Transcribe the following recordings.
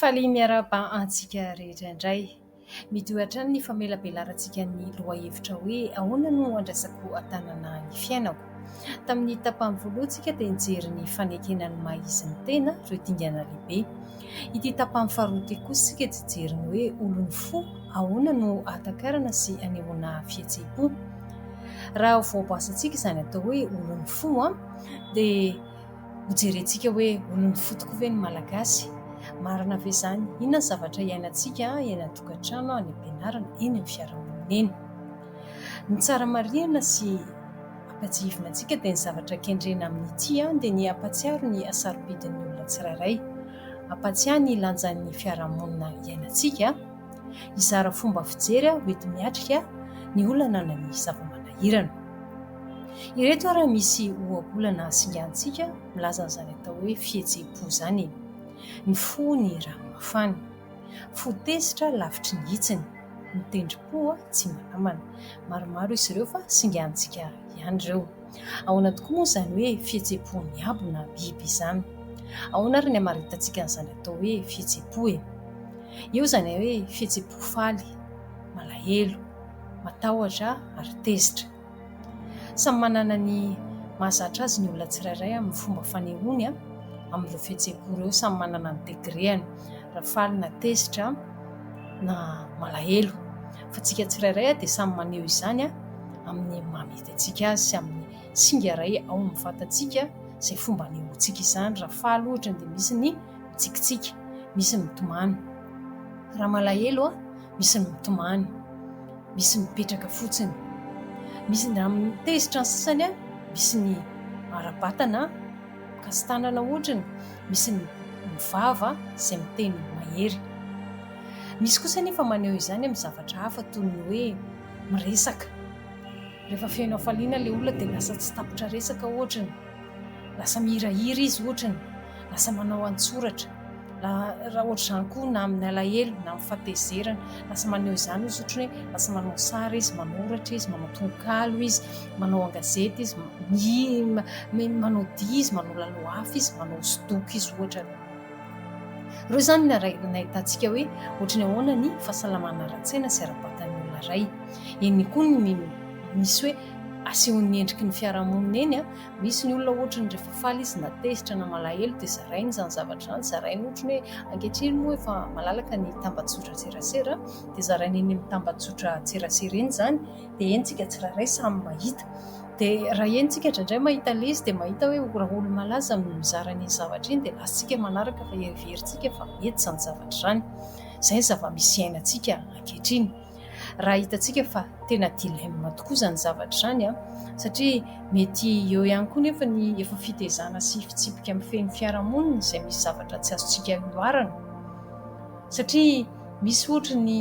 Faly miaraba antsika rehetra indray. Mitohatra ny famelabelarantsika ny loha hevitra hoe ahoana no andraisako antanana ny fiainako. Tamin'ny tapany voalohantsika dia nijery ny fanekenan'ny mahizin'ny tena ireo dingana lehibe. Ity tapany faharoa kosa isika jijery ny hoe olony fo ahoana no ahatakarana sy anehoana fihetseham-po. Raha voabasantsika izany atao hoe olony fo dia hojerentsika hoe olony fo tokoa ve ny malagasy. Marina ve izany? Inona ny zavatra iainantsika eny an-tokantrano, any am-pianarana, eny amin'ny fiarahamonina eny. Ny tsara marihana sy ampatsihivina antsika dia ny zavatra kendrena amin'ity dia ny ampatsiaro ny hasarobidan'ny olona tsirairay, ampatsiahy ny lanjan'ny fiarahamonina iainantsika, hizara fomba fijery hoety miatrika ny olana na ny zava-manahirana. Ireto raha misy ohabolana singantsika milaza an'izany atao hoe fihetseham-po izany. Ny fo ny ranomafana, fotezitra lavitry ny hitsiny, ny tendrim-po tsy manamana. Maromaro izy ireo fa singantsika ihany ireo. Ahoana tokoa moa izany hoe fihetseham-po miabo na biby izany? Ahoana ary ny hamaritantsika an'izany atao hoe fihetseham-po e? Eo izany hoe fihetseham-po faly, malahelo, matahotra ary tezitra. Samy manana ny mahazatra azy ny olona tsirairay amin'ny fomba fanehoany amin'ireo fihetseham-po ireo, samy manana ny degréany, raha faly na tezitra na malahelo. Fa tsika tsirairay dia samy maneho izany amin'ny mamety antsika azy sy amin'ny singa iray ao amin'ny vatantsika izay fomba anehoantsika izany. Raha faly ohatra dia misy ny mitsikitsiky, misy ny mitomany. Raha malahelo misy ny mitomany, misy ny mipetraka fotsiny. Misy ny amin'ny tezitra ny sasany misy ny ara-batana kastanana ohatrany, misy ny mivava izay miteny mahery. Misy kosa nefa maneho izany amin'ny zavatra hafa toy ny hoe miresaka. Rehefa feno hafaliana ilay olona dia lasa tsy tapitra resaka ohatrany, lasa mihirahira izy ohatrany, lasa manao an-tsoratra. Raha ohatra izany koa na amin'ny alahelo na amin'ny fahatezerana, lasa maneho izany izy ohatrany hoe lasa manao sary izy, manoratra izy, manao tononkalo izy, manao an-gazety izy, manao dia izy, manao laloafy izy, manao hosodoko izy ohatra. Ireo izany nahitantsika hoe ohatrany ahoana ny fahasalamana ara-tsaina sy ara-batan'ny olona iray. Eny koa ny misy hoe asehon'ny endriky ny fiarahamonina eny misy ny olona ohatrany rehefa faly izy na tezitra na malahelo dia zarainy izany zavatra izany, zarainy ohatrany hoe ankehitriny moa efa malalaka ny tambazotra tserasera dia zarainy eny amin'ny tambazotra tserasera eny izany, dia entsika tsirairay samy mahita. Dia raha entsika indraindray mahita ilay izy dia mahita hoe raha olo malaza mizara ny zavatra iny dia lasantsika manaraka fa herintsika fa mety izany zavatra izany. Izay ny zava-misy iainantsika ankehitriny. Raha hitantsika fa tena dilemme tokoa izany zavatra izany satria mety eo ihany koa nefa ny efa fitezana sy fitsipika amin'ny fen'ny fiarahamonina izay misy zavatra tsy azontsika ioarana. Satria misy ohatra ny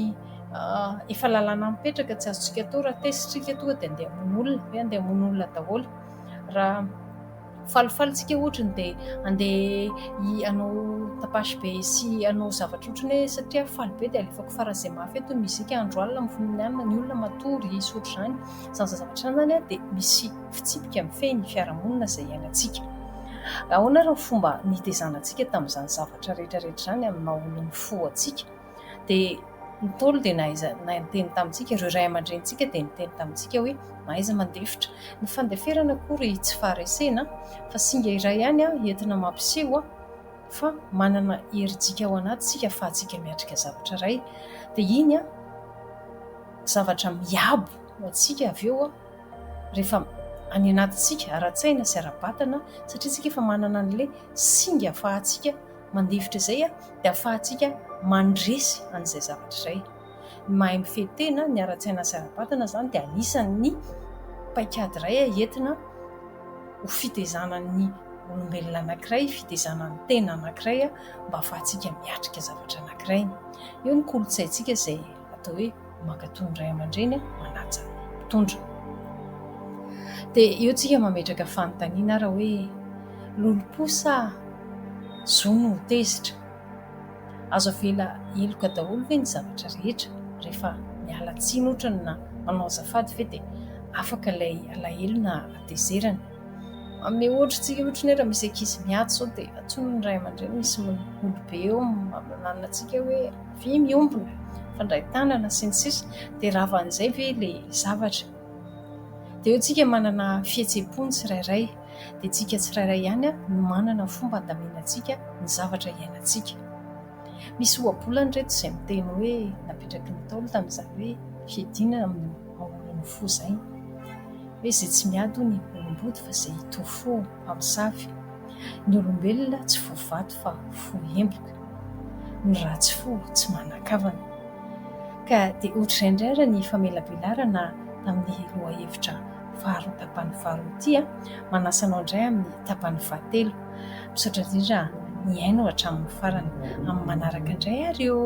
efa lalàna mipetraka tsy azontsika atao raha tezitsika tonga dia andeha hamono olona, hoe andeha hamono olona daholo. Raha falifalitsika ohatrany dia andeha hanao tapasy be sy hanao zavatra ohatrany hoe satria faly be dia alefako faran'izay mafy eto mizika andro alina mivoninana ny olona matory isy ohatra izany. Izany zavatra izany dia misy fitsipika amin'ny fen'ny fiarahamonina izay iainantsika. Ahoana raha fomba nitezanantsika tamin'izany zavatra rehetrarehetra izany amin'ny maha olony fo antsika? Dia ny Ntaolo dia niteny tamintsika, ireo ray aman-drenitsika dia niteny tamintsika hoe mahaiza mandefitra. Ny fandeferana akory tsy faharesena fa singa iray ihany entina mampiseho fa manana herintsika ao anatintsika ahafahantsika miatrika zavatra iray. Dia iny zavatra miabo ho antsika avy eo rehefa any anatintsika ara-tsaina sy ara-batana, satria tsika efa manana an'ilay singa ahafahantsika mandefitra izay dia ahafahantsika mandresy an'izay zavatra izay. Mahay mifehy tena ny ara-tsaina sy ara-batana izany dia anisan'ny paikady iray entina ho fitezanan'ny olombelona anankiray, fitezanan'ny tena anankiray mba ahafahantsika miatrika zavatra anankiray. Eo ny kolontsaintsika izay atao hoe mankatony ray aman-dreny manaja mpitondra. Dia eo tsika mametraka fanontaniana raha hoe lolo-po sa zo no tezitra? Azo avela eloka daholo ve ny zavatra rehetra rehefa miala tsiny ohatrany na manao azafady ve dia afaka ilay alahelo na atezerana? amin'ny ohatritsika ohatra ny raha misy ankizy miady zao dia atsony ny ray aman-dreny misy olobe eo manana antsika hoe vy miombona fandray tanana sy ny sisa dia ravan'izay ve ilay zavatra dia eo tsika manana fihetseham-pony tsirairay dia tsika tsirairay ihany no manana fomba handaminantsika ny zavatra iainantsika. Misy ohabolana reto izay miteny hoe napetraky ny Ntaolo tamin'izany hoe fiadinana amin'ny manolony fo izay hoe izay tsy miady ny olombody fa izay hitohy fo mpamosavy. Ny olombelona tsy fo vato fa fo emboka, ny ratsy fo tsy manan-kavana. Ka dia ohatr'izay indray ary ny famelabelarana tamin'ny lohahevitra faharoa tapany faharoa ity manasa anao indray amin'ny tapany fahatelo. Misaotra indrindra ny ainao hatramin'ny farany. Amin'ny manaraka indray ary eo.